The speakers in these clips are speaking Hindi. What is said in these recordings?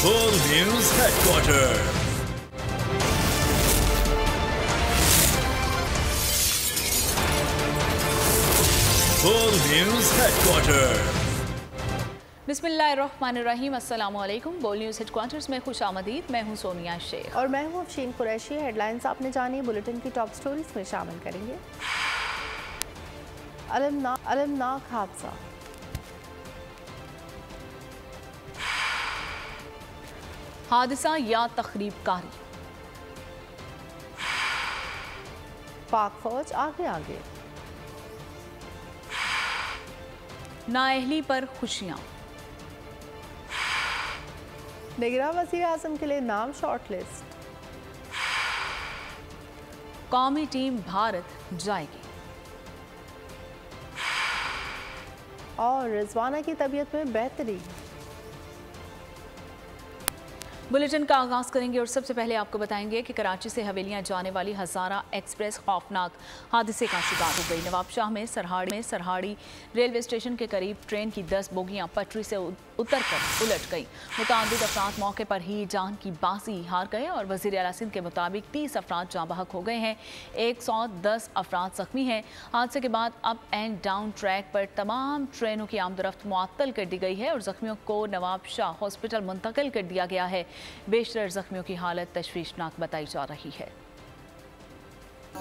Full News Headquarters. Full News Headquarters. बिस्मिल्लाहिर्रहमानिर्रहीम, अस्सलाम वालेकुम। बोल न्यूज़ हेडक्वार्टर्स में खुश आमदीद। मैं हूँ सोनिया शेख और मैं हूँ अफशीन कुरैशी। हेडलाइंस आपने जानी, बुलेटिन की टॉप स्टोरीज में शामिल करेंगे। अलमनाक हादसा, हादसा या तखरीबकारी, पाक फौज आगे आगे, नाअहली पर खुशियाँ, निगरां वज़ीर आज़म के लिए नाम शॉर्ट लिस्ट, कौमी टीम भारत जाएगी और रिजवाना की तबीयत में बेहतरी। बुलेटिन का आगाज करेंगे और सबसे पहले आपको बताएंगे कि कराची से हवेलियां जाने वाली हज़ारा एक्सप्रेस खौफनाक हादसे का शिकार हो गई। नवाबशाह में सरहाड़ी रेलवे स्टेशन के करीब ट्रेन की 10 बोगियां पटरी से उतरकर उलट गई। मुतादिद अफराद मौके पर ही जान की बाजी हार गए और वज़ीर आला सिंध के मुताबिक 30 अफराद जाँ बहक हो गए हैं, 110 अफराद जख्मी हैं। हादसे के बाद अप एंड डाउन ट्रैक पर तमाम ट्रेनों की आमदरफ्त मुअत्तल कर दी गई है और जख्मियों को नवाबशाह हॉस्पिटल मुंतकिल कर दिया गया है। बेशतर जख्मियों की हालत तशवीशनाक बताई जा रही है।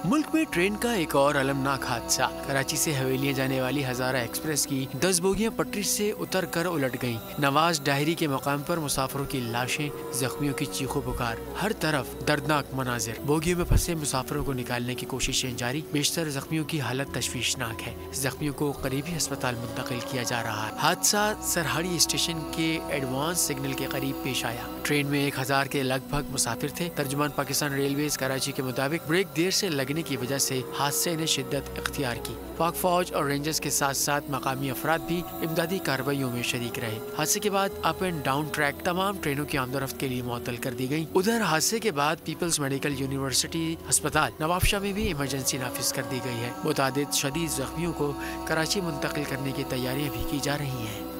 मुल्क में ट्रेन का एक और अलमनाक हादसा। कराची से हवेलियां जाने वाली हज़ारा एक्सप्रेस की 10 बोगियां पटरी से उतर कर उलट गईं। नवाज डायरी के मकाम पर मुसाफिरों की लाशें, जख्मियों की चीखो पुकार, हर तरफ दर्दनाक मनाजिर। बोगियों में फंसे मुसाफिरों को निकालने की कोशिशें जारी। बेशतर जख्मियों की हालत तशवीशनाक है। जख्मियों को करीबी अस्पताल मुंतकिल किया जा रहा है। हादसा सरहाड़ी स्टेशन के एडवांस सिग्नल के करीब पेश आया। ट्रेन में 1000 के लगभग मुसाफिर थे। तर्जुमान पाकिस्तान रेलवेज कराची के मुताबिक ब्रेक देर से लगने की वजह से हादसे ने शिद्दत इख्तियार की। पाक फौज और रेंजर्स के साथ साथ मकामी अफराद भी इमदादी कार्रवाइयों में शरीक रहे। हादसे के बाद अप एंड डाउन ट्रैक तमाम ट्रेनों की आमदरफ्त के लिए मुअत्तल कर दी गई। उधर हादसे के बाद पीपल्स मेडिकल यूनिवर्सिटी अस्पताल नवाबशाह में भी इमरजेंसी नाफिज कर दी गई है। मुतादिद शदीद जख्मियों को कराची मुंतकिल करने की तैयारियां भी की जा रही हैं।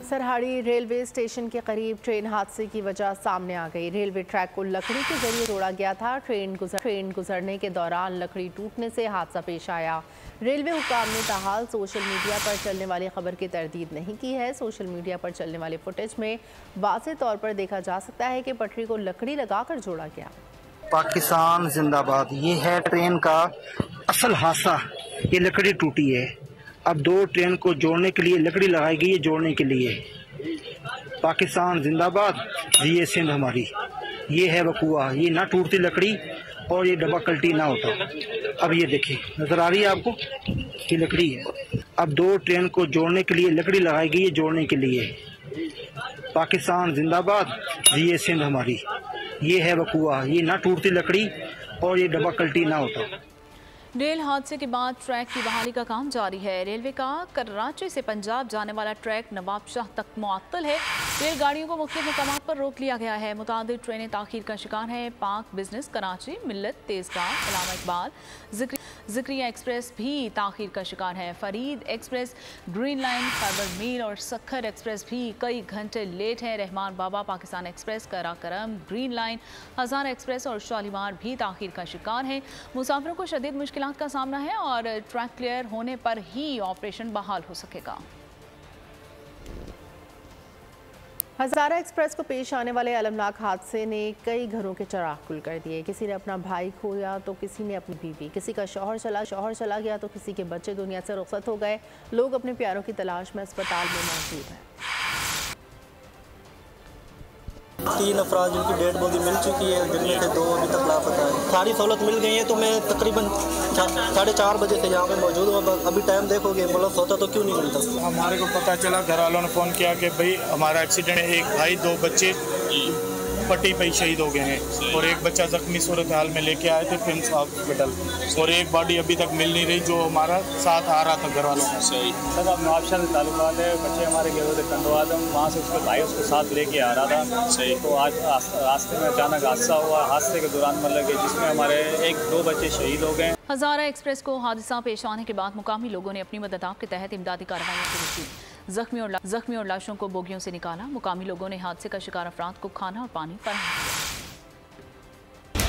सरहाड़ी रेलवे स्टेशन के करीब ट्रेन हादसे की वजह सामने आ गई। रेलवे ट्रैक को लकड़ी के जरिए तोड़ा गया था। ट्रेन गुजरने के दौरान लकड़ी टूटने से हादसा पेश आया। रेलवे हुकाम ने ताहाल सोशल मीडिया पर चलने वाली खबर की तरदीद नहीं की है। सोशल मीडिया पर चलने वाले फुटेज में वाज़ेह तौर पर देखा जा सकता है कि पटरी को लकड़ी लगाकर जोड़ा गया। पाकिस्तान जिंदाबाद। ये है ट्रेन का असल हादसा। ये लकड़ी टूटी है। अब 2 ट्रेन को जोड़ने के लिए लकड़ी लगाई गई है, जोड़ने के लिए। पाकिस्तान जिंदाबाद। ये सिंध हमारी। ये है वकूआ। ये ना टूटती लकड़ी और ये डब्बा कल्टी ना होता। अब ये देखिए, नजर आ रही है आपको, ये लकड़ी है। अब 2 ट्रेन को जोड़ने के लिए लकड़ी लगाई गई है, जोड़ने के लिए। पाकिस्तान जिंदाबाद। ये सिंध हमारी। ये है वकूआ। ये ना टूटती लकड़ी और ये डब्बा कल्टी ना होता। रेल हादसे के बाद ट्रैक की बहाली का काम जारी है। रेलवे का कराची से पंजाब जाने वाला ट्रैक नवाबशाह तक मुअत्तल है। रेलगाड़ियों को मुख्तलिफ मकामात पर रोक लिया गया है। मुतादिद ट्रेनें ताखीर का शिकार हैं। पाक बिजनेस, कराची, मिल्लत, तेजगांव, इलामा इकबाल, जिक्रिया एक्सप्रेस भी ताखीर का शिकार है। फरीद एक्सप्रेस, ग्रीन लाइन, फाइबर मील और सखर एक्सप्रेस भी कई घंटे लेट है। Rehman Baba, Pakistan express, Karakoram, green line, Hazara express और शालीमार भी ताखीर का शिकार हैं। मुसाफिरों को शदीद मुश्किल का सामना है और ट्रैक क्लियर होने पर ही ऑपरेशन बहाल हो सकेगा। हज़ारा एक्सप्रेस को पेश आने वाले अलमनाक हादसे ने कई घरों के चिराग गुल कर दिए। किसी ने अपना भाई खोया तो किसी ने अपनी बीवी, किसी का शौहर चला गया तो किसी के बच्चे दुनिया से रुखसत हो गए। लोग अपने प्यारों की तलाश में अस्पताल में मौजूद हैं। 3 अफराद जिनकी डेड बॉडी मिल चुकी है, जिनमें से 2 अभी तक लापता है। सारी सहूलत मिल गई है तो मैं तकरीबन 4:30 बजे से यहाँ पे मौजूद हूँ। अभी टाइम देखोगे, एम्बुलेंस होता तो क्यों नहीं मिलता। हमारे को पता चला, घर वालों ने फ़ोन किया कि भाई हमारा एक्सीडेंट है, एक भाई 2 बच्चे पट्टी पे शहीद हो गए हैं और एक बच्चा जख्मी सूरत हाल में लेके आए थे प्रिंस हॉस्पिटल और एक बॉडी अभी तक मिल नहीं रही जो हमारा साथ आ रहा था घर वालों का। सही तब आप नवाबशाह से ताल्लुकात है, बच्चे हमारे गए थे कंदोआदम, वहाँ से उसके भाई उसको साथ लेके आ रहा था। सही तो आज रास्ते में अचानक हादसा हुआ। हादसे के दौरान मतलब जिसमें हमारे 1-2 बच्चे शहीद हो गए। हज़ारा एक्सप्रेस को हादसा पेश आने के बाद मुकामी लोगों ने अपनी मदद के तहत इमदादी कार्रवाइयाँ शुरू की। जख्मी और लाशों को बोगियों से निकाला। मुकामी लोगों ने हादसे का शिकार अफराद को खाना और पानी फराहम किया।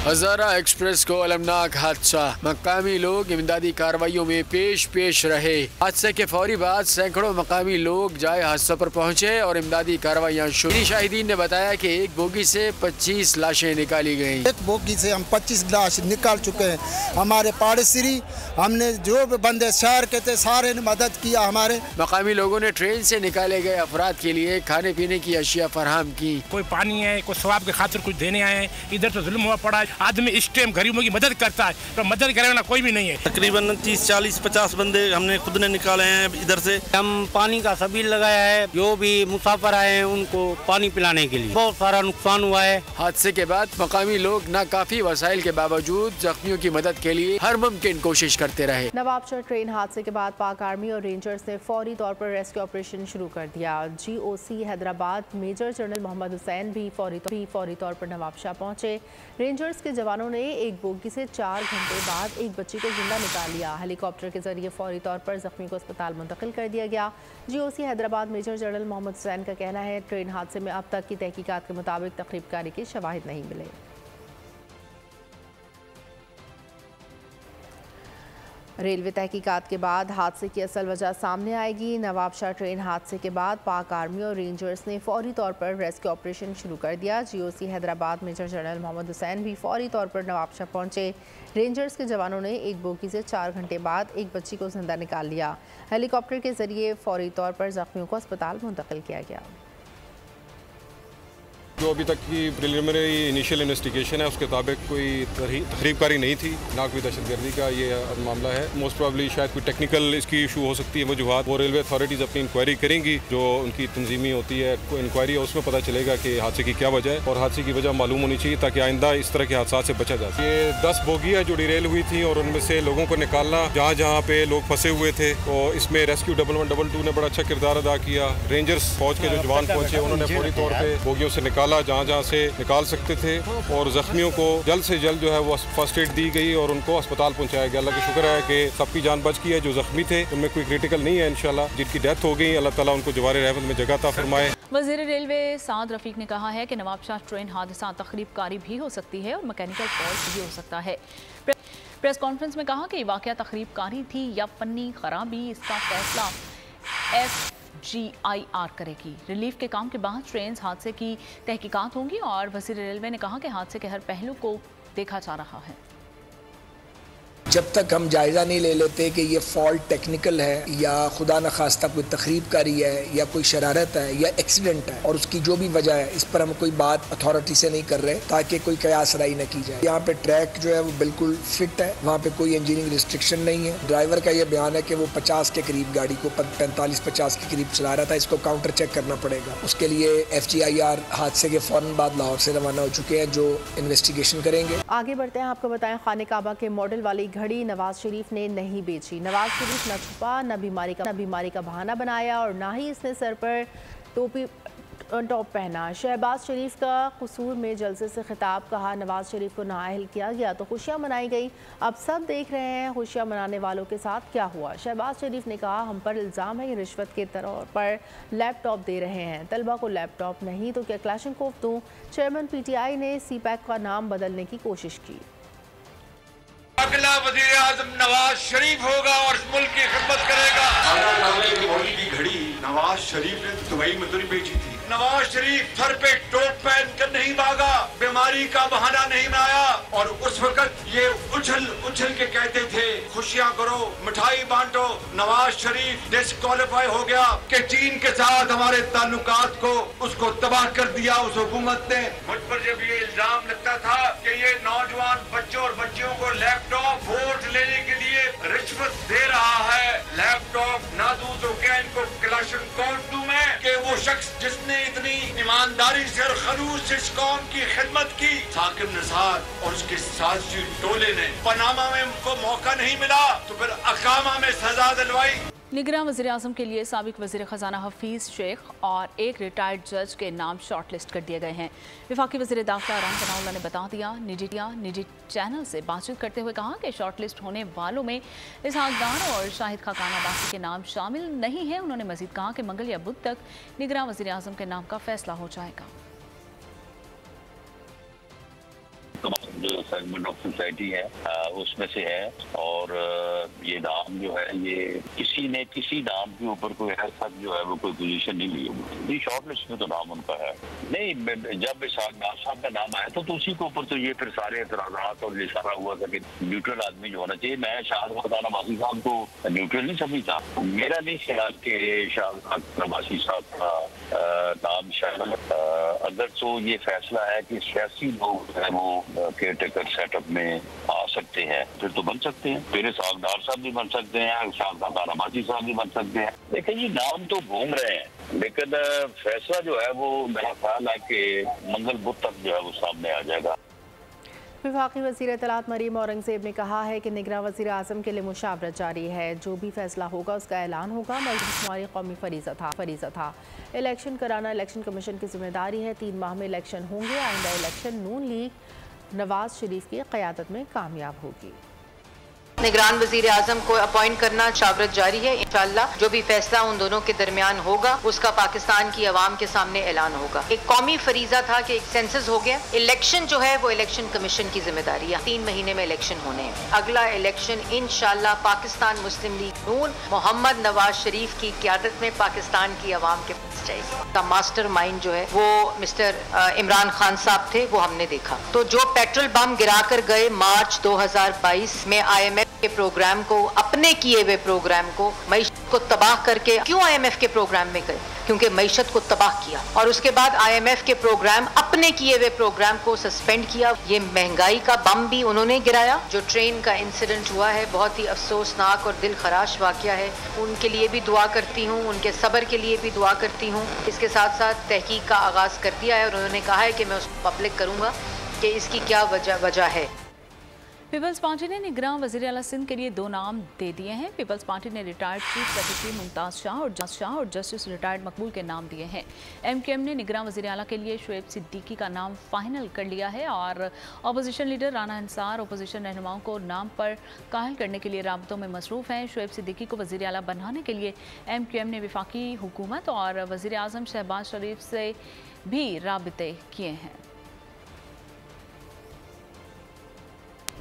हज़ारा एक्सप्रेस को अलमनाक हादसा, मकामी लोग इमदादी कार्रवाइयों में पेश रहे। हादसे के फौरी बाद सैकड़ों मकामी लोग जाए हादसा पर पहुंचे और इमदादी कार्रवाइयाँ शुरू। शाहिदीन ने बताया कि एक बोगी से 25 लाशें निकाली गयी। एक बोगी से हम 25 लाश निकाल चुके हैं। हमारे पड़ोसी, हमने जो भी बंदे शहर के थे सारे ने मदद किया। हमारे मकामी लोगों ने ट्रेन से निकाले गए अफराद के लिए खाने पीने की अशिया फराहम की। कोई पानी है, कोई सवाब के खातिर कुछ देने आए हैं। इधर तो जुल्म हुआ पड़ा है। आदमी इस टाइम गरीबों की मदद करता है, तो मदद करे वाला कोई भी नहीं है। तकरीबन 30, 40, 50 बंदे हमने खुद ने निकाले हैं इधर से। हम पानी का सबील लगाया है, जो भी मुसाफिर आए हैं उनको पानी पिलाने के लिए। बहुत सारा नुकसान हुआ है। हादसे के बाद मकामी लोग नाकाफी वसाइल के बावजूद जख्मियों की मदद के लिए हर मुमकिन कोशिश करते रहे। नवाबशाह ट्रेन हादसे के बाद पाक आर्मी और रेंजर्स ने फौरी तौर पर रेस्क्यू ऑपरेशन शुरू कर दिया। GOC Hyderabad major general Mohammad Hussain भी फौरी तौर पर नवाबशाह पहुंचे। रेंजर्स के जवानों ने एक बोगी से 4 घंटे बाद एक बच्ची को जिंदा निकाल लिया। हेलीकॉप्टर के जरिए फौरी तौर पर जख्मी को अस्पताल मुंतकिल कर दिया गया। GOC Hyderabad major general Mohammad Hussain का कहना है ट्रेन हादसे में अब तक की तहकीकात के मुताबिक तकरीबकारी के शवाहिद नहीं मिले। रेलवे तहकीकात के बाद हादसे की असल वजह सामने आएगी। नवाबशाह ट्रेन हादसे के बाद पाक आर्मी और रेंजर्स ने फौरी तौर पर रेस्क्यू ऑपरेशन शुरू कर दिया। GOC Hyderabad major general Mohammad Hussain भी फौरी तौर पर नवाबशाह पहुंचे। रेंजर्स के जवानों ने एक बोगी से 4 घंटे बाद एक बच्ची को जिंदा निकाल लिया। हेलीकॉप्टर के जरिए फौरी तौर पर जख्मियों को अस्पताल मुंतकिल किया गया। जो अभी तक की प्रिलिमिनरी इनिशियल इन्वेस्टिगेशन है उसके मुताबिक कोई तकरीबकारी नहीं थी, ना कोई दहशतगर्दी का ये मामला है। मोस्ट प्रॉब्ली शायद कोई टेक्निकल इसकी इशू हो सकती है वजूहात। वो रेलवे अथॉरिटीज़ अपनी इंक्वायरी करेंगी, जो उनकी तंजीमी होती है इंक्वायरी है, उसमें पता चलेगा कि हादसे की क्या वजह है और हादसे की वजह मालूम होनी चाहिए ताकि आइंदा इस तरह के हादसा से बचा जा सके। ये 10 बोगी है जो डिरेल हुई थी और उनमें से लोगों को निकालना जहाँ जहाँ पे लोग फंसे हुए थे, तो इसमें रेस्क्यू 1112 ने बड़ा अच्छा किरदार अदा किया। रेंजर्स फौज के जो जवान पहुंचे उन्होंने फौरी तौर पर बोगियों से निकाला जहाँ जहाँ से निकाल सकते थे और जख्मियों को जल्द से जल्द जो है वो फर्स्ट एड दी गई और उनको अस्पताल पहुंचाया गया। अल्लाह का शुक्र है कि सबकी जान बच गई है। जो जख्मी थे उनमें कोई क्रिटिकल नहीं है इंशाल्लाह। जिनकी डेथ हो गई अल्लाह ताला उनको जवारे रहमत में जगह अता फरमाए। वज़ीर रेलवे साद रफीक ने कहा है कि नवाबशाह ट्रेन हादसा तकरीबकारी भी हो सकती है और मैकेनिकल फॉल्ट भी हो सकता है। प्रेस कॉन्फ्रेंस में कहा कि वाक़या तकरीबकारी थी या फन्नी खराबी, इसका फैसला FGIR करेगी। रिलीफ के काम के बाद ट्रेन हादसे की तहकीकात होंगी और वज़ीर रेलवे ने कहा कि हादसे के हर पहलू को देखा जा रहा है। जब तक हम जायज़ा नहीं ले लेते कि ये फॉल्ट टेक्निकल है या खुदा न खास्ता कोई तकरीबकारी है या कोई शरारत है या एक्सीडेंट है और उसकी जो भी वजह है, इस पर हम कोई बात अथॉरिटी से नहीं कर रहे ताकि कोई कयास राई न की जाए। यहाँ पे ट्रैक जो है वो बिल्कुल फिट है, वहाँ पे कोई इंजीनियरिंग रिस्ट्रिक्शन नहीं है। ड्राइवर का ये बयान है कि वो 50 के करीब गाड़ी को 45-50 के करीब चला रहा था। इसको काउंटर चेक करना पड़ेगा। उसके लिए FGIR हादसे के फौरन बाद लाहौर से रवाना हो चुके हैं जो इन्वेस्टिगेशन करेंगे। आगे बढ़ते हैं, आपको बताएं खाने काबा के मॉडल वाली घड़ी नवाज शरीफ ने नहीं बेची। नवाज शरीफ न छुपा, न बीमारी का बहाना बनाया और ना ही इसने सर पर टॉप पहना। शहबाज शरीफ का कसूर में जलसे से खिताब, कहा नवाज शरीफ को नाअहल किया गया तो खुशियां मनाई गई। अब सब देख रहे हैं खुशियां मनाने वालों के साथ क्या हुआ। शहबाज शरीफ ने कहा हम पर इल्ज़ाम है कि रिश्वत के तौर पर लैपटॉप दे रहे हैं। तलबा को लैपटॉप नहीं तो क्या क्लाशनकोफ दूं। चेयरमैन PTI ने CPAC का नाम बदलने की कोशिश की। अगला वज़ीर आज़म नवाज शरीफ होगा और इस मुल्क की खिदमत करेगा। की घड़ी नवाज शरीफ ने दुबई में तो नहीं बेची थी। नवाज शरीफ सर पे टोप पहन कर नहीं भागा, बीमारी का बहाना नहीं बनाया और उस वक्त ये उछल के कहते थे खुशियां करो, मिठाई बांटो। नवाज शरीफ डिस्क्वालीफाई हो गया कि चीन के साथ हमारे ताल्लुकात को उसको तबाह कर दिया उस हुकूमत ने। मुझ पर जब ये इल्जाम लगता था कि ये नौजवान बच्चों और बच्चियों को लैपटॉप वोट लेने के लिए रिश्वत दे रहा है, लैपटॉप ना दूं तो क्या इनको क्लाशनकोफ दूं मैं कि वो शख्स जिसने इतनी ईमानदारी से और खलूस से इस कौम की खिदमत की, साकिब निसार और उसके साथी टोले ने पनामा में उनको मौका नहीं मिला तो फिर अकामा में सजा दिलवाई। निगरान वज़ीर-ए-आज़म के लिए साबिक वज़ीर ख़जाना हफीज़ शेख और एक रिटायर्ड जज के नाम शॉर्ट लिस्ट कर दिए गए हैं। वफाकी वज़ीर दाखिला राम कनाउल्लाह ने बता दिया। निजी चैनल से बातचीत करते हुए कहा कि शॉर्ट लिस्ट होने वालों में इसहाक डार और शाहिद खाकान अब्बासी के नाम शामिल नहीं है। उन्होंने मज़ीद कहा कि मंगल या बुध तक निगरान वज़ीर-ए-आज़म के नाम का फैसला हो जाएगा। जो सेगमेंट ऑफ सोसाइटी है उसमें से है और ये नाम जो है ये किसी ने किसी नाम के ऊपर कोई ऐसा जो है वो कोई पोजीशन नहीं ली होगी। शॉर्ट लिस्ट में तो नाम उनका है नहीं। जब इसहाक डार साहब का नाम आया तो उसी के ऊपर तो ये फिर सारे एतराज़ात और इशारा हुआ था कि न्यूट्रल आदमी जो होना चाहिए। मैं शाहिद खाकान अब्बासी साहब को न्यूट्रल नहीं समझता। मेरा नहीं ख्याल कि शाहिद खाकान अब्बासी साहब का नाम शामिल। अगर तो ये फैसला है कि सियासी लोग है वो केयरटेकर सेटअप में आ सकते हैं फिर तो बन सकते हैं। फिर इसहाक डार साहब भी बन सकते हैं, शाहिद खाकान अब्बासी साहब भी बन सकते हैं। लेकिन ये नाम तो घूम रहे हैं लेकिन फैसला जो है वो मेरा ख्याल है कि मंगल बुध तक जो है वो सामने आ जाएगा। वफाकी वज़ीर इत्तलात मरीम औरंगज़ेब ने कहा है कि निगरान वज़ीर-ए-आज़म के लिए मुशावरत जारी है। जो भी फैसला होगा उसका ऐलान होगा। मजलिस हमारी कौमी फरीज़ा था। इलेक्शन कराना इलेक्शन कमीशन की जिम्मेदारी है। 3 माह में इलेक्शन होंगे। आइंदा इलेक्शन नून लीग नवाज शरीफ की क़यादत में कामयाब होगी। निगरान वजीर आजम को अपॉइंट करना शावरत जारी है। इंशाअल्लाह जो भी फैसला उन दोनों के दरमियान होगा उसका पाकिस्तान की आवाम के सामने ऐलान होगा। एक कौमी फरीजा था कि एक सेंसस हो गया। इलेक्शन जो है वो इलेक्शन कमीशन की जिम्मेदारी है। 3 महीने में इलेक्शन होने हैं। अगला इलेक्शन इंशाअल्लाह पाकिस्तान मुस्लिम लीग नून मोहम्मद नवाज शरीफ की क़यादत में पाकिस्तान की आवाम के पास जाएगी। मास्टर माइंड जो है वो मिस्टर इमरान खान साहब थे, वो हमने देखा। तो जो पेट्रोल बम गिरा कर गए मार्च 2022 में IMF के प्रोग्राम को, अपने किए हुए प्रोग्राम को, मईशत को तबाह करके क्यों IMF के प्रोग्राम में गए? क्योंकि मईशत को तबाह किया और उसके बाद IMF के प्रोग्राम, अपने किए हुए प्रोग्राम को सस्पेंड किया। ये महंगाई का बम भी उन्होंने गिराया। जो ट्रेन का इंसिडेंट हुआ है बहुत ही अफसोसनाक और दिल खराश वाकया है। उनके लिए भी दुआ करती हूँ, उनके सब्र के लिए भी दुआ करती हूँ। इसके साथ साथ तहकीक का आगाज कर दिया है और उन्होंने कहा है कि मैं उसको पब्लिक करूँगा कि इसकी क्या वजह है। पीपल्स पार्टी ने निगरान वज़ीर आला सिंध के लिए 2 नाम दे दिए हैं। पीपल्स पार्टी ने retired chief secretary Mumtaz Shah और जस्टिस रिटायर्ड मकबूल के नाम दिए हैं। MQM ने निगरान वज़ीर आला के लिए शुएब सिद्दीकी का नाम फाइनल कर लिया है और opposition leader Rana Ansar opposition रहनुमाओं को नाम पर कायल करने के लिए राबतों में मसरूफ़ हैं। शुएब सिद्दीकी को वज़ीर आला बनाने के लिए MQM ने वफाकी हुकूमत और वज़ीर आज़म शहबाज शरीफ से भी राबते किए हैं।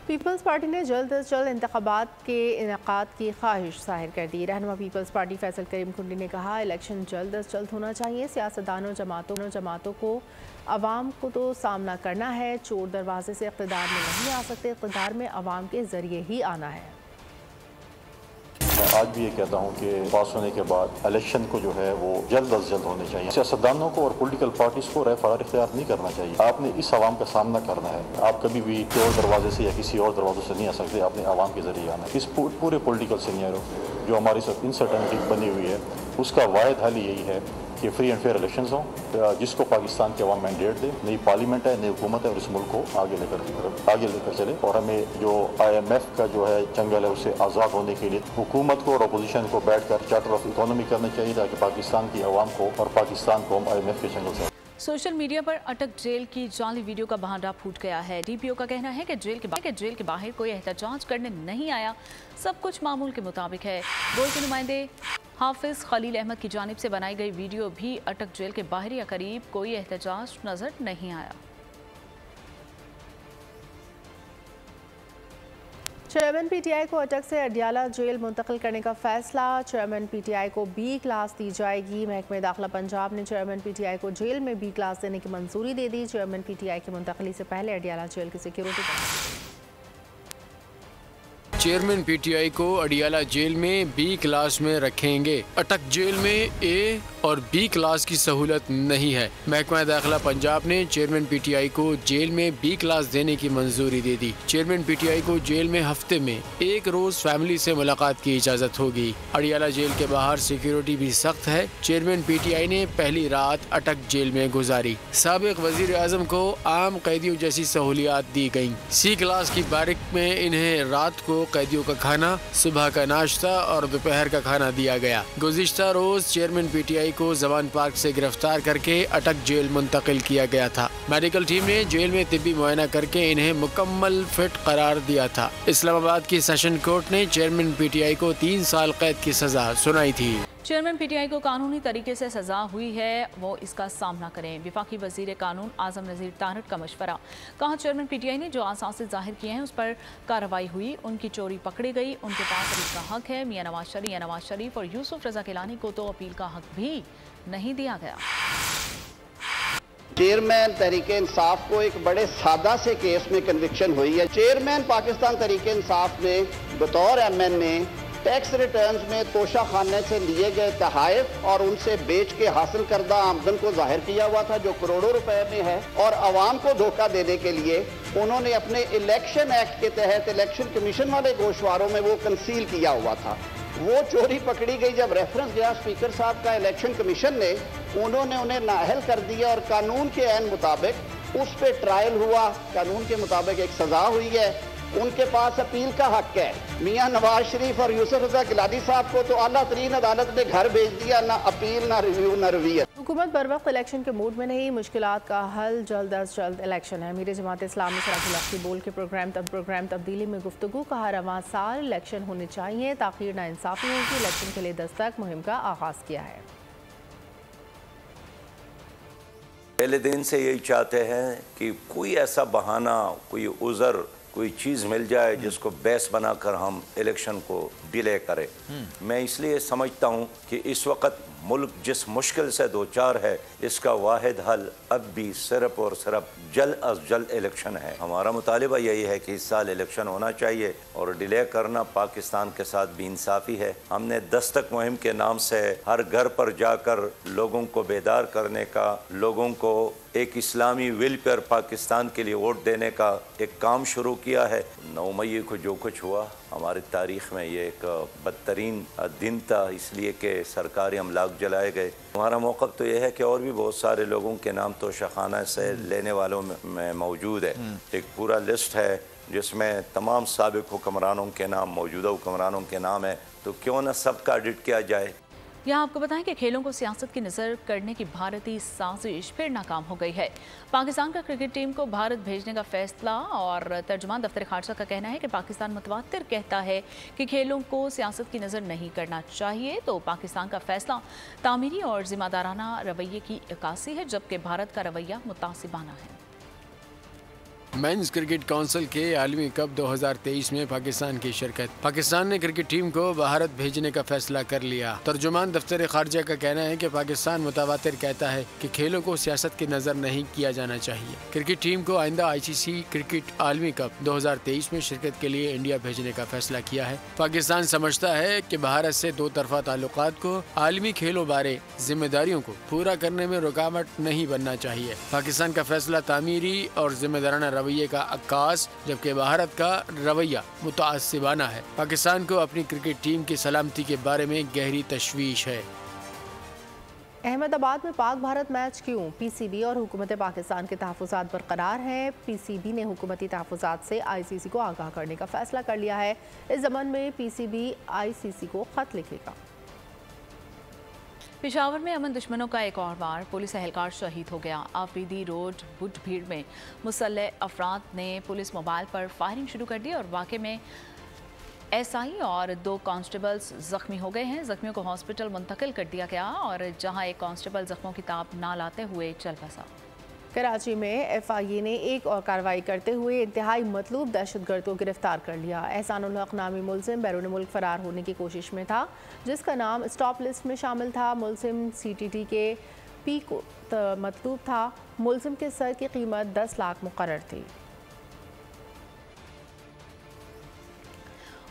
पीपल्स पार्टी ने जल्द अज जल्द इंतखाबात के इनेकाद की ख्वाहिश जाहिर कर दी। रहनुमा पीपल्स पार्टी फैसल करीम कुंडी ने कहा, इलेक्शन जल्द अज जल्द होना चाहिए। सियासतदानों जमातों को अवाम को तो सामना करना है। चोर दरवाजे से इक़्तिदार में नहीं आ सकते, इक़्तिदार में अवाम के ज़रिए ही आना है। मैं आज भी ये कहता हूँ कि पास होने के बाद इलेक्शन को जो है वो जल्द अज जल्द होने चाहिए। सियासतदानों को और पॉलिटिकल पार्टीज को राय फरार इख्तियार नहीं करना चाहिए। आपने इस आवाम का सामना करना है। आप कभी भी चोर दरवाजे से या किसी और दरवाजों से नहीं आ सकते। आपने आवाम के जरिए आना है। इस पूरे पॉलिटिकल सीनियरों जो हमारी सब इनसर्टेनिटी बनी हुई है उसका वाहिद हल यही है कि फ्री एंड फेयर इलेक्शंस हों, जिसको पाकिस्तान की अवाम मैंडेट दे। नई पार्लियामेंट है, नई हुकूमत है और इस मुल्क को आगे लेकर चले और हमें जो IMF का जो है जंगल है उससे आज़ाद होने के लिए हुकूमत को और अपोजिशन को बैठकर चार्टर ऑफ इकोनॉमी करना चाहिए ताकि पाकिस्तान की अवाम को और पाकिस्तान को हम IMF के जंगल से। सोशल मीडिया पर अटक जेल की जाली वीडियो का भांडा फूट गया है। DPO का कहना है कि जेल के बाहर कोई एहतजाज करने नहीं आया, सब कुछ मामूल के मुताबिक है। बोर्ड के नुमाइंदे हाफिज खलील अहमद की जानिब से बनाई गई वीडियो भी अटक जेल के बाहर या करीब कोई एहतजाज नजर नहीं आया। चेयरमैन PTI को अटक से अडियाला जेल मुंतकिल करने का फैसला। चेयरमैन PTI को B क्लास दी जाएगी। महकमे दाखिला पंजाब ने चेयरमैन PTI को जेल में B क्लास देने की मंजूरी दे दी। चेयरमैन PTI की मुंतकली से पहले अडियाला जेल की सिक्योरिटी चेयरमैन PTI को अडियाला जेल में B क्लास में रखेंगे। अटक जेल में A और B क्लास की सहूलत नहीं है। महकमा दाखिला पंजाब ने चेयरमैन PTI को जेल में B क्लास देने की मंजूरी दे दी। चेयरमैन PTI को जेल में हफ्ते में 1 रोज फैमिली से मुलाकात की इजाजत होगी। अडियाला जेल के बाहर सिक्योरिटी भी सख्त है। चेयरमैन PTI ने पहली रात अटक जेल में गुजारी। साबिक वजीर आजम को आम कैदियों जैसी सहूलियात दी गयी। C क्लास की बारिक में इन्हें रात को कैदियों का खाना, सुबह का नाश्ता और दोपहर का खाना दिया गया। गुज़िश्ता रोज चेयरमैन PTI को जवान पार्क से गिरफ्तार करके अटक जेल मुंतकिल किया गया था। मेडिकल टीम ने जेल में तिब्बी मुआयना करके इन्हें मुकम्मल फिट करार दिया था। इस्लामाबाद की सेशन कोर्ट ने चेयरमैन PTI को 3 साल कैद की सजा सुनाई थी। चेयरमैन PTI को कानूनी तरीके से सजा हुई है, वो इसका सामना करें। वफाकी वजीर कानून आजम नज़ीर तारड़ का मशवरा। कहा चेयरमैन PTI ने जो आसासे जाहिर किए हैं उस पर कार्रवाई हुई, उनकी चोरी पकड़ी गई, उनके पास अपील का हक है। मियां नवाज शरीफ और यूसुफ रजा गिलानी को तो अपील का हक भी नहीं दिया गया। चेयरमैन तहरीक इंसाफ को एक बड़े सादा से केस में कन्विक्शन हुई है। चेयरमैन पाकिस्तान तहरीक इंसाफ ने बतौर MNA टैक्स रिटर्न्स में तोशा खाने से लिए गए तहाइफ और उनसे बेच के हासिल करदा आमदन को जाहिर किया हुआ था, जो करोड़ों रुपए में है, और आवाम को धोखा देने के लिए उन्होंने अपने इलेक्शन एक्ट के तहत इलेक्शन कमीशन वाले गोशवारों में वो कंसील किया हुआ था। वो चोरी पकड़ी गई। जब रेफरेंस गया स्पीकर साहब का इलेक्शन कमीशन ने, उन्होंने उन्हें नाअहल कर दिया और कानून के ऐन मुताबिक उस पर ट्रायल हुआ। कानून के मुताबिक एक सजा हुई है, उनके पास अपील का हक है। मियां नवाज शरीफ और यूसुफ रजा गिलानी साहब को तो आला तरीन अदालत ने घर भेज दिया, ना अपील, ना रिव्यू, ना रवैयत। हुकूमत बर वक्त इलेक्शन के मूड में नहीं, मुश्किलात का हल जल्द अज जल्द इलेक्शन है। मीर जमात इस्लामी सराफी बोल के प्रोग्राम तब्दीली में गुफ्तगू। कहा रवां साल इलेक्शन होने चाहिए, ताख़ीर नाइंसाफी होगी। इलेक्शन के लिए दस्तक मुहिम का आगाज किया है। पहले दिन से यही चाहते हैं कि कोई ऐसा बहाना, कोई उज़र, कोई चीज़ मिल जाए जिसको बेस बनाकर हम इलेक्शन को डिले करें। मैं इसलिए समझता हूँ कि इस वक्त मुल्क जिस मुश्किल से दो चार है, इसका वाहिद हल अब भी सिर्फ और सिर्फ जल्द अज जल्द इलेक्शन है। हमारा मुतालिबा यही है कि इस साल इलेक्शन होना चाहिए और डिले करना पाकिस्तान के साथ भी इंसाफ़ी है। हमने दस्तक मुहिम के नाम से हर घर पर जाकर लोगों को बेदार करने का, लोगों को एक इस्लामी विल पर पाकिस्तान के लिए वोट देने का एक काम शुरू किया है। 9 मई को जो कुछ हुआ हमारी तारीख़ में ये एक बदतरीन दिन था, इसलिए कि सरकारी अमलाक जलाए गए। हमारा मौक़िफ़ तो यह है कि और भी बहुत सारे लोगों के नाम तो शाखाना से लेने वालों में मौजूद है। एक पूरा लिस्ट है जिसमें तमाम साबिक हुक्मरानों के नाम, मौजूदा हुक्मरानों के नाम है, तो क्यों न सबका ऑडिट किया जाए। यहाँ आपको बताएं कि खेलों को सियासत की नज़र करने की भारतीय साजिश फिर नाकाम हो गई है। पाकिस्तान का क्रिकेट टीम को भारत भेजने का फैसला, और तर्जुमान दफ्तर खारजा का कहना है कि पाकिस्तान मुतवातिर कहता है कि खेलों को सियासत की नज़र नहीं करना चाहिए, तो पाकिस्तान का फैसला तामीरी और जिम्मेदाराना रवैये की इक्कासी है, जबकि भारत का रवैया मुतासिबाना है। मेंस क्रिकेट काउंसिल के आलमी कप 2023 में पाकिस्तान की शिरकत। पाकिस्तान ने क्रिकेट टीम को भारत भेजने का फैसला कर लिया। तर्जुमान दफ्तर खारजा का कहना है कि पाकिस्तान मुतवातिर कहता है कि खेलों को सियासत की नज़र नहीं किया जाना चाहिए। क्रिकेट टीम को आइंदा ICC क्रिकेट आलमी कप 2023 में शिरकत के लिए इंडिया भेजने का फैसला किया है। पाकिस्तान समझता है कि भारत से दो तरफा ताल्लुकात को आलमी खेलों बारे जिम्मेदारियों को पूरा करने में रुकावट नहीं बनना चाहिए। पाकिस्तान का फैसला तामीरी और जिम्मेदाराना रवैये का अक्कास, जबकि भारत का रवैया मुतासिबाना है। पाकिस्तान को अपनी क्रिकेट टीम की सलामती के बारे में गहरी तशवीश है। अहमदाबाद में पाक भारत मैच क्यों? PCB और हुकूमत पाकिस्तान के तहफ़्फ़ुज़ात बरकरार हैं। PCB ने हुकूमती तहफ़्फ़ुज़ात से ICC को आगाह करने का फैसला कर लिया है। इस ज़मन में PCB ICC को ख़त लिखेगा। पेशावर में अमन दुश्मनों का एक और वार, पुलिस एहलकार शहीद हो गया। आफरीदी रोड बुट भीड़ में मुसल्लह अफराद ने पुलिस मोबाइल पर फायरिंग शुरू कर दी और वाक़े में SI और 2 कांस्टेबल्स ज़ख्मी हो गए हैं। ज़ख्मियों को हॉस्पिटल मुंतकिल कर दिया गया और जहां एक कांस्टेबल ज़ख्मों की ताब ना लाते हुए चल बसा। कराची में FIA ने एक और कार्रवाई करते हुए इंतहाई मतलूब दहशतगर्द को गिरफ्तार कर लिया। एहसानुल हक नामी मुलजिम बैरून मुल्क फरार होने की कोशिश में था, जिसका नाम स्टॉप लिस्ट में शामिल था। मुलजिम CTT के P को मतलूब था। मुलजिम के सर की कीमत 10 लाख मुकर्रर थी।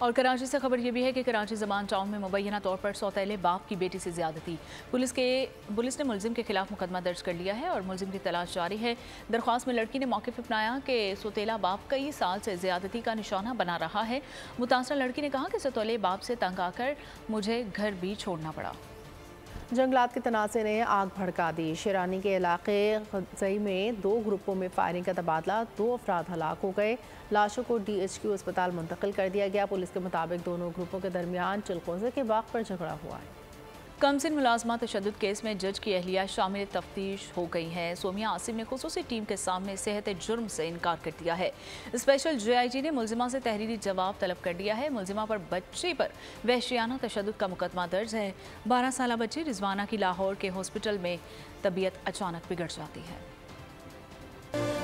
और कराची से खबर यह भी है कि कराची ज़मान टाउन में मुबैना तौर पर सौतेले बाप की बेटी से ज़्यादती। पुलिस ने मुलजिम के खिलाफ मुकदमा दर्ज कर लिया है और मुलजिम की तलाश जारी है। दरख्वास्त में लड़की ने मौके पर अपनाया कि सौतेला बाप कई साल से ज़्यादती का निशाना बना रहा है। मुतासरा लड़की ने कहा कि सौतेले बाप से तंग आकर मुझे घर भी छोड़ना पड़ा। जंगलात के तनाज़े ने आग भड़का दी। शेरानी के इलाके गज़ई में 2 ग्रुपों में फायरिंग का तबादला, 2 अफराद हलाक हो गए। लाशों को DHQ अस्पताल मुंतकिल कर दिया गया। पुलिस के मुताबिक दोनों ग्रुपों के दरमियान चिलकोज़े के बाग पर झगड़ा हुआ है। कमसिन मुलाजमा तशद्दुद केस में जज की अहलिया शामिल तफ्तीश हो गई है। सोमिया आसिम ने खुसूसी टीम के सामने सेहत जुर्म से इनकार कर दिया है। स्पेशल JIG ने मुलजिमा से तहरीरी जवाब तलब कर दिया है। मुलजिमा पर बच्ची पर वहशियाना तशद्दुद का मुकदमा दर्ज है। 12 साला बच्ची रिजवाना की लाहौर के हॉस्पिटल में तबीयत अचानक बिगड़ जाती है।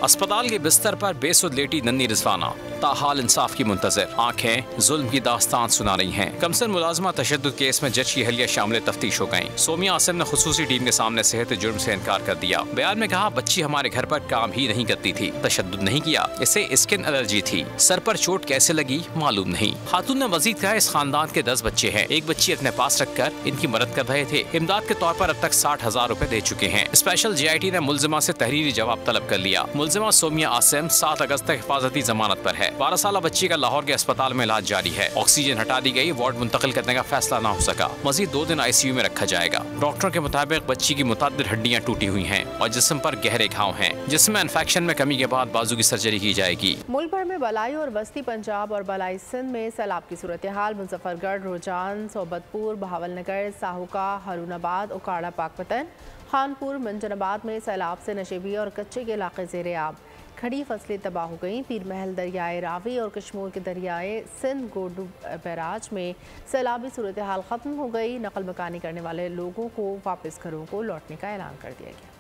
अस्पताल के बिस्तर पर बेसुध लेटी नन्ही रिजवाना ताहाल इंसाफ की मुंतजर, आंखें जुल्म की दास्तान सुना रही हैं। कमसिन मुलाजमा तशद्दुद केस में जज की अहलिया शामिल तफ्तीश हो गयी। सोमिया आसिम ने खुसूसी टीम के सामने सेहत जुर्म से इनकार कर दिया। बयान में कहा, बच्ची हमारे घर पर काम ही नहीं करती थी, तशद्दुद नहीं किया, इसे स्किन एलर्जी थी, सर पर चोट कैसे लगी मालूम नहीं। खातून ने मजीद कहा, इस खानदान के 10 बच्चे हैं, एक बच्ची अपने पास रखकर इनकी मदद कर रहे थे। इमदाद के तौर पर अब तक 60,000 रुपए दे चुके हैं। स्पेशल JIT ने मुलजिमा से तहरीरी जवाब तलब कर लिया। मुलजिमा सोमिया आसिम 7 अगस्त तक हिफाजती जमानत पर है। 12 साला बच्ची का लाहौर के अस्पताल में इलाज जारी है। ऑक्सीजन हटा दी गई, वार्ड मुंतकिल करने का फैसला न हो सका। मजीद 2 दिन ICU में रखा जाएगा। डॉक्टरों के मुताबिक बच्ची की मुतअद्दिद हड्डियां टूटी हुई हैं और जिस्म पर गहरे घाव हैं। जिस्म में इन्फेक्शन में कमी के बाद बाजू की सर्जरी की जाएगी। मुल्क भर में बलाई और वस्ती पंजाब और बलाई सिंध में सैलाब की सूरत हाल। मुजफ्फरगढ़, रोजान, सोबतपुर, बहावलनगर, साहुका, हारूनाबाद, उकाड़ा, पाकपतन, खानपुर, मंजनाबाद में सैलाब से नशेबी और कच्चे के इलाके ज़ेरे आब। खड़ी फसलें तबाह हो गईं। पीर महल दरियाए रावी और कश्मीर के दरियाए सिंध गोडू बैराज में सैलाबी सूरत हाल ख़त्म हो गई। नकल मकानी करने वाले लोगों को वापस घरों को लौटने का ऐलान कर दिया गया।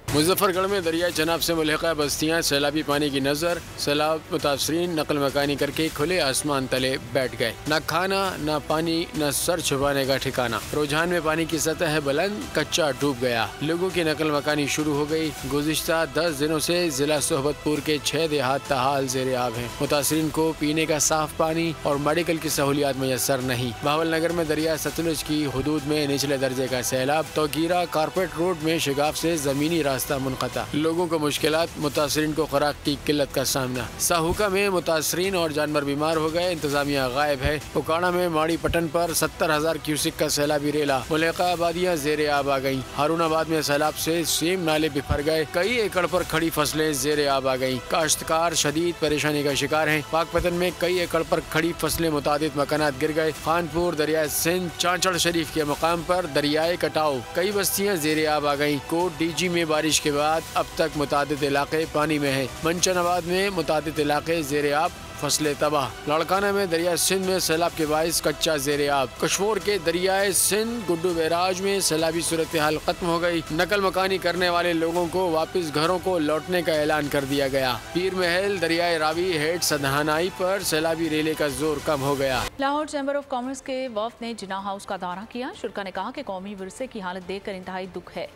मुजफ्फरगढ़ में दरिया चनाब से मुल्हिका बस्तियाँ सैलाबी पानी की नज़र, सैलाब मुतासरीन नकल मकानी करके खुले आसमान तले बैठ गए। न खाना, न पानी, न सर छुपाने का ठिकाना। रुझान में पानी की सतह बुलंद, कच्चा डूब गया। लोगों की नकल मकानी शुरू हो गई। गुज़िश्ता 10 दिनों से जिला सोहबतपुर के 6 देहात ताहाल ज़ेरे आब हैं। मुतासरीन को पीने का साफ पानी और मेडिकल की सहूलियात मैसर नहीं। बहावलनगर में दरिया सतलुज की हदूद में निचले दर्जे का सैलाब। तोकीरा कारपेट रोड में शिगाफ से जमीनी रास्ता मुनक़ता। लोगों को मुश्किलात, मुतासरीन को खुराक की किल्लत का सामना। साहुका में मुतासरीन और जानवर बीमार हो गए, इंतजामिया गायब है। उकाड़ा में माड़ी पटन पर 70,000 क्यूसिक का सैलाबी रेला। मुल्हिका आबादियाँ ज़ेरे आब आ गयी। हारूनाबाद में सैलाब से सीम नाले बिफर गए। कई एकड़ पर खड़ी फसलें ज़ेरे आब आ गयी। काश्तकार शदीद परेशानी का शिकार हैं। पाकपतन में कई एकड़ पर खड़ी फसलें मुतादिद मकानात गिर गए। खानपुर, दरिया सिंध, चांचड़ शरीफ के मकाम पर दरियाए कटाव, कई बस्तियाँ ज़ेरे आब आ गयी। कोट DG में बारिश के बाद अब तक मुतादिद इलाके पानी में हैं। मंचनाबाद में मुतादिद इलाके ज़ेरे आब, फसलें तबाह। लड़काना में दरिया सिंध में सैलाब के बाइस कच्चा ज़ेरे आब। कश्मीर के दरियाए सिंध गुड्डू बैराज में सैलाबी सूरत हाल खत्म हो गई। नकल मकानी करने वाले लोगों को वापस घरों को लौटने का ऐलान कर दिया गया। पीर महल दरियाए रावी हेड सदहानाई पर सैलाबी रेले का जोर कम हो गया। लाहौर चैम्बर ऑफ कॉमर्स के वफ़द ने जिना हाउस का दौरा किया। शुरा ने कहा कि कौमी विरसे की हालत देखकर इंतहाई दुख है।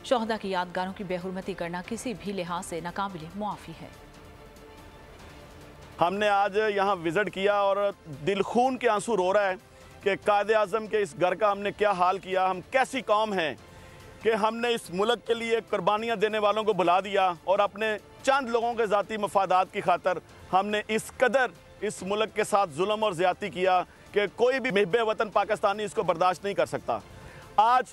शोहदा की यादगारों की बेहुरमती करना किसी भी लिहाज से नाकाबिल मुआफ़ी है। हमने आज यहाँ विज़िट किया और दिल खून के आंसू रो रहा है कि कायद-ए-आज़म के इस घर का हमने क्या हाल किया। हम कैसी कौम हैं कि हमने इस मुल्क के लिए कुर्बानियाँ देने वालों को भुला दिया और अपने चंद लोगों के ज़ाती मफादात की खातर हमने इस कदर इस मुल्क के साथ जुल्म और ज़्यादती किया कि कोई भी मुहिब्बे वतन पाकिस्तानी इसको बर्दाश्त नहीं कर सकता। आज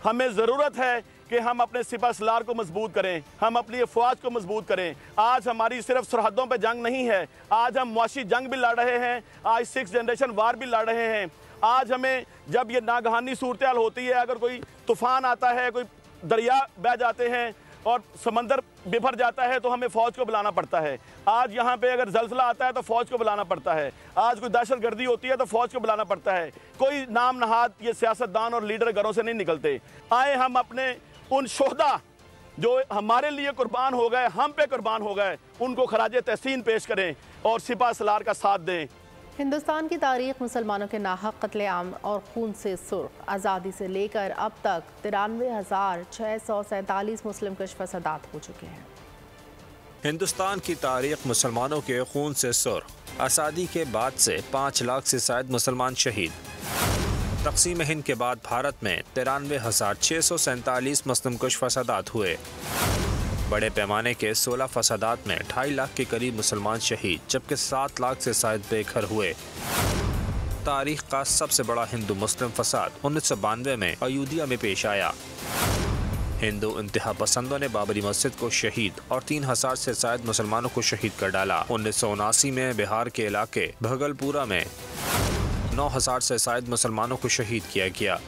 हमें ज़रूरत है कि हम अपने सिपह सलार को मजबूत करें, हम अपनी अफवाज को मजबूत करें। आज हमारी सिर्फ सरहदों पर जंग नहीं है, आज हम मुआशी जंग भी लड़ रहे हैं, आज 6 जनरेशन वार भी लड़ रहे हैं। आज हमें जब ये नागहानी सूरत हाल होती है, अगर कोई तूफ़ान आता है, कोई दरिया बह जाते हैं और समंदर बिफर जाता है तो हमें फ़ौज को बुलाना पड़ता है। आज यहाँ पे अगर जलजला आता है तो फ़ौज को बुलाना पड़ता है। आज कोई दहशत गर्दी होती है तो फ़ौज को बुलाना पड़ता है। कोई नाम नहाद ये सियासतदान और लीडर घरों से नहीं निकलते। आए हम अपने उन शोहदा जो हमारे लिए कुर्बान हो गए, हम पे कुर्बान हो गए, उनको खराजे तहसीन पेश करें और सिपह सलार का साथ दें। हिंदुस्तान की तारीख मुसलमानों के नाहक कत्लेआम और खून से सुर्ख। आज़ादी से लेकर अब तक 93,647 मुस्लिम कश फसादात हो चुके हैं। हिंदुस्तान की तारीख मुसलमानों के खून से सुर्ख। आज़ादी के बाद से 5 लाख से ज़ायद मुसलमान शहीद। तक़सीम हिंद के बाद भारत में 93,647 मुस्लिम कश फसादात हुए। बड़े पैमाने के 16 फसादात में 2.5 लाख के करीब मुसलमान शहीद, जबकि 7 लाख से ज़ायद बेघर हुए। तारीख का सबसे बड़ा हिंदू मुस्लिम फसाद 1992 में अयोध्या में पेश आया। हिंदू इंतहा पसंदों ने बाबरी मस्जिद को शहीद और 3000 से ज्यादा मुसलमानों को शहीद कर डाला। 1979 में बिहार के इलाके भगलपुरा में 9000 से ज्यादा मुसलमानों को शहीद किया गया।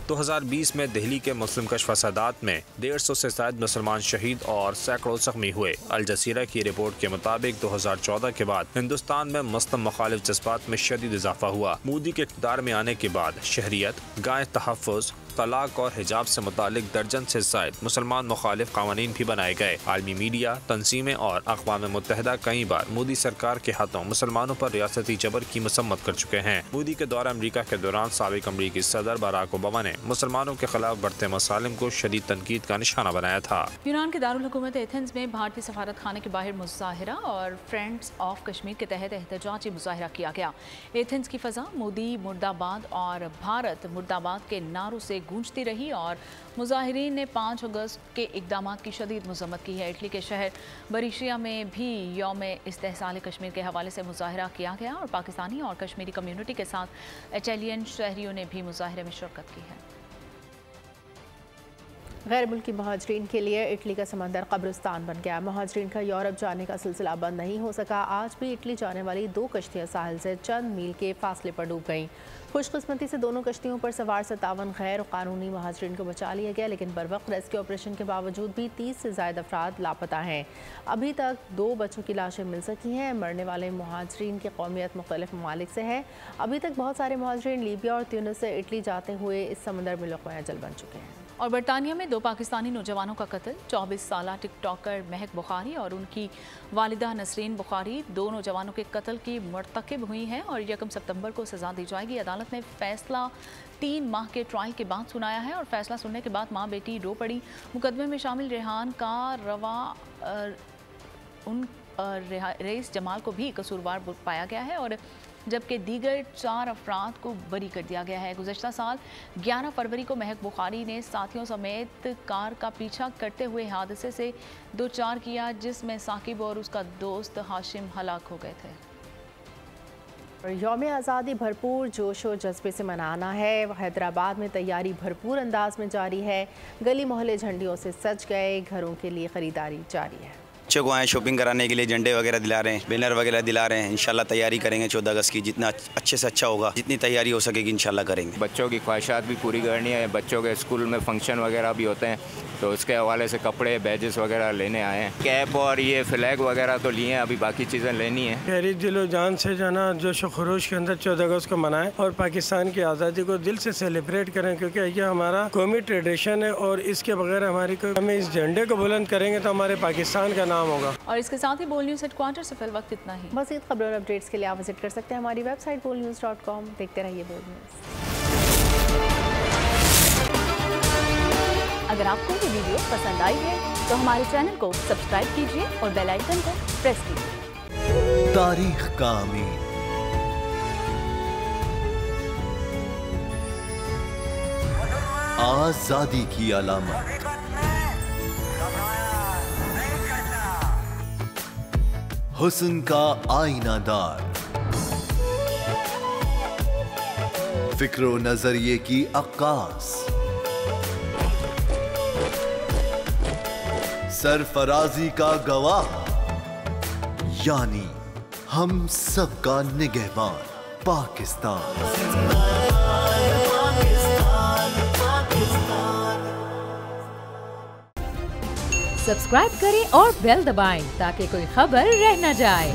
2020 में दिल्ली के मुस्लिम कश फसादात में 150 से ज्यादा मुसलमान शहीद और सैकड़ों जख्मी हुए। अल जजीरा की रिपोर्ट के मुताबिक 2014 के बाद हिंदुस्तान में मुस्लिम मुखालिफ जज्बात में शदीद इजाफा हुआ। मोदी के इक़्तिदार में आने के बाद शहरियत, गाय तहफ़्फ़ुज़, तलाक और हिजाब से मुतालिक दर्जन से ज़ायद मुसलमान मुखालिफ कानून भी बनाए गए। आलमी मीडिया, तंजीमें और अक़वाम मुत्तहिदा कई बार मोदी सरकार के हाथों मुसलमानों पर रियासती जबर की मसम्मत कर चुके हैं। मोदी के दौरा अमरीका के दौरान साबिक़ अमरीकी सदर बराक ओबामा ने मुसलमानों के खिलाफ बढ़ते मसालिम को शदीद तनकीद का निशाना बनाया था। यूनान के दारुल हुकूमत एथेंस में भारतीय सफारत खाने के बाहर मुजाहिरा और फ्रेंड्स ऑफ कश्मीर के तहत एहतजाजी मुजाहिरा किया गया। एथेंस की फ़ज़ा मोदी मुर्दाबाद और भारत मुर्दाबाद के नारों से गूंजती रही और मुजाहिरीन ने 5 अगस्त के इक़दामात की शदीद मज़म्मत की है। इटली के शहर बरीशिया में भी यौम इस्तेहसाल कश्मीर के हवाले से मुजाहिरा किया गया और पाकिस्तानी और कश्मीरी कम्यूनिटी के साथ इटालियन शहरियों ने भी मुजाहिरे में शिरकत की है। गैर मुल्की महाजरीन के लिए इटली का समंदर कब्रिस्तान बन गया। महाजरीन का यूरोप जाने का सिलसिला बंद नहीं हो सका। आज भी इटली जाने वाली 2 कश्तियाँ साहिल से चंद मील के फासले पर डूब गईं। खुशकिस्मती से दोनों कश्तियों पर सवार 57 गैर कानूनी महाजरीन को बचा लिया गया, लेकिन बरवक्त रेस्क्यू ऑपरेशन के बावजूद भी 30 से ज़ायद अफराद लापता हैं। अभी तक 2 बच्चों की लाशें मिल सकी हैं। मरने वाले महाजरीन की कौमियत मुख्तलिफ ममालिक से है। अभी तक बहुत सारे महाजरीन लीबिया और ट्यूनिस से इटली जाते हुए इस समंदर में लुक़मा अजल बन चुके हैं। और बरतानिया में 2 पाकिस्तानी नौजवानों का कत्ल। 24 साला टिकटॉकर महक बुखारी और उनकी वालिदा नसरीन बुखारी 2 नौजवानों के कत्ल की मर्तकब हुई हैं और 1 सितंबर को सज़ा दी जाएगी। अदालत ने फैसला 3 माह के ट्रायल के बाद सुनाया है और फैसला सुनने के बाद माँ बेटी रो पड़ी। मुकदमे में शामिल रेहान का रवा रईस जमाल को भी कसूरवार पाया गया है और जबकि दीगर 4 अफराद को बरी कर दिया गया है। गुज़श्ता साल 11 फरवरी को महक बुखारी ने साथियों समेत कार का पीछा करते हुए हादसे से 2 चार किया, जिसमें साकिब और उसका दोस्त हाशिम हलाक हो गए थे। यौम आज़ादी भरपूर जोश और जज्बे से मनाना है। हैदराबाद में तैयारी भरपूर अंदाज में जारी है। गली मोहल्ले झंडियों से सज गए। घरों के लिए ख़रीदारी जारी है। बच्चों को आए शॉपिंग कराने के लिए झंडे वगैरह दिला रहे हैं, बैनर वगैरह दिला रहे हैं। इंशाल्लाह तैयारी करेंगे 14 अगस्त की, जितना अच्छे से अच्छा होगा, जितनी तैयारी हो सकेगी इंशाल्लाह करेंगे। बच्चों की ख्वाहिशात भी पूरी करनी है। बच्चों के स्कूल में फंक्शन वगैरह भी होते हैं, तो उसके हवाले से कपड़े बैजेस वगैरह लेने आए हैं। कैप और ये फ्लैग वगैरह तो लिए हैं, अभी बाकी चीज़ें लेनी है। गहरी दिलो जान से जाना जोश खरोश के अंदर 14 अगस्त को मनाएं और पाकिस्तान की आज़ादी को दिल से सेलिब्रेट करें, क्योंकि ये हमारा कौमी ट्रेडिशन है और इसके बगैर हम इस झंडे को बुलंद करेंगे तो हमारे पाकिस्तान का नाम होगा। और इसके साथ ही बोल न्यूज़ हेडक्वार्टर से फिल वक्त इतना ही। मज़ीद खबरों और अपडेट्स के लिए आप विजिट कर सकते हैं हमारी वेबसाइट bolnews.com। देखते रहिए बोल न्यूज़। अगर आपको ये वीडियो पसंद आई है तो हमारे चैनल को सब्सक्राइब कीजिए और बेल आइकन को प्रेस कीजिए। तारीख का अमीन, आजादी की अलामत, हुस्न का आईनादार, फिक्रो नजरिए की अक्कास, सरफराजी का गवाह, यानी हम सबका निगहबान पाकिस्तान। सब्सक्राइब करें और बेल दबाएं ताकि कोई खबर रह न जाए।